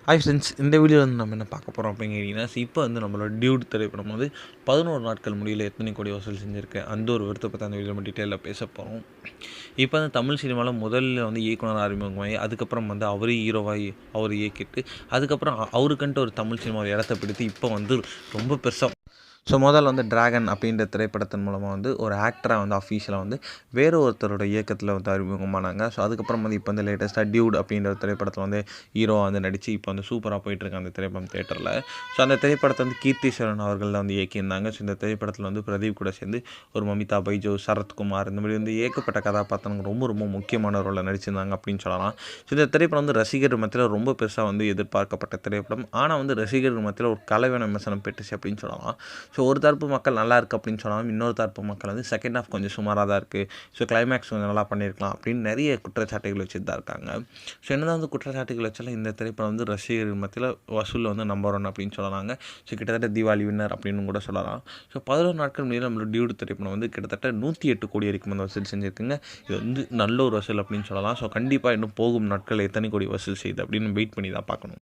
Hi friends, இந்த வீடியோவில் வந்து நம்ம என்ன பார்க்க போகிறோம் அப்படின்னு கேட்டிங்கன்னா, இப்போ வந்து நம்மளோட டியூட் திரைப்படம் வந்து 11 நாட்கள் முடியல எத்தனை கோடி வசூல் செஞ்சுருக்கு, அந்த ஒரு விருத்தை பற்றி அந்த வீடியோ நம்ம டீட்டெயிலில் பேச போகிறோம். இப்போ வந்து தமிழ் சினிமாவில் முதல்ல வந்து இயக்குனர் அறிமுகமாகி, அதுக்கப்புறம் வந்து அவரே ஹீரோவாகி அவர் இயக்கிட்டு, அதுக்கப்புறம் அவருக்குன்ட்டு ஒரு தமிழ் சினிமாவில் இடத்த பிடித்து இப்போ வந்து ரொம்ப பெருசாக. ஸோ முதல்ல வந்து டிராகன் அப்படின்ற திரைப்படத்தின் மூலமாக வந்து ஒரு ஆக்டராக வந்து அஃபீஷியலாக வந்து வேறு ஒருத்தரோட இயக்கத்தில் வந்து அறிமுகமானாங்க. ஸோ அதுக்கப்புறம் வந்து இப்போ வந்து லேட்டஸ்ட்டாக டியூட் அப்படின்ற திரைப்படத்தில் வந்து ஹீரோவாக வந்து நடித்து இப்போ வந்து சூப்பராக போயிட்டுருக்கு அந்த திரைப்படம் தேட்டரில். ஸோ அந்த திரைப்படத்தை வந்து கீர்த்திசரன் அவர்கள் தான் வந்து இயக்கியிருந்தாங்க. ஸோ இந்த திரைப்படத்தில் வந்து பிரதீப் கூட சேர்ந்து ஒரு மமிதா பைஜோ, சரத்குமார் இந்த மாதிரி வந்து ஏகப்பட்ட கதாபாத்திரங்கள் ரொம்ப ரொம்ப முக்கியமான ரோலில் நடிச்சிருந்தாங்க அப்படின்னு சொல்லலாம். ஸோ இந்த திரைப்படம் வந்து ரசிகர் மத்தியில் ரொம்ப பெருசாக வந்து எதிர்பார்க்கப்பட்ட திரைப்படம். ஆனால் வந்து ரசிகர் மத்தியில் ஒரு கலவையான விமர்சனம் பெற்றுச்சு அப்படின்னு சொல்லலாம். ஸோ ஒரு தரப்பு மக்கள் நல்லா இருக்குது அப்படின்னு சொன்னாலும், இன்னொரு தரப்பு மக்கள் வந்து செகண்ட் ஹாஃப் கொஞ்சம் சுமாராக தான் இருக்குது, ஸோ கிளைமேக்ஸ் கொஞ்சம் நல்லா பண்ணியிருக்கலாம் அப்படின்னு நிறைய குற்றச்சாட்டுகள் வச்சுட்டு தான் இருக்காங்க. ஸோ என்னதான் வந்து குற்றச்சாட்டுகள் வச்சாலும் இந்த திரைப்படம் வந்து ரசிகர்கள் மத்தியில் வசூலில் வந்து நம்பர் 1 அப்படின்னு சொல்லலாங்க. ஸோ கிட்டத்தட்ட தீபாவளி வின்னர் அப்படின்னு கூட சொல்லலாம். ஸோ 11 நாட்கள் முன்னாடி நம்மளோட டியூட் திரைப்படம் வந்து கிட்டத்தட்ட 108 கோடி வரைக்கும் வந்து வசூல் செஞ்சுருக்குங்க. இது வந்து நல்ல ஒரு வசூல் அப்படின்னு சொல்லலாம். ஸோ கண்டிப்பாக இன்னும் போகும் நாட்கள் எத்தனை கோடி வசூல் செய்யுது அப்படின்னு வெயிட் பண்ணி தான் பார்க்கணும்.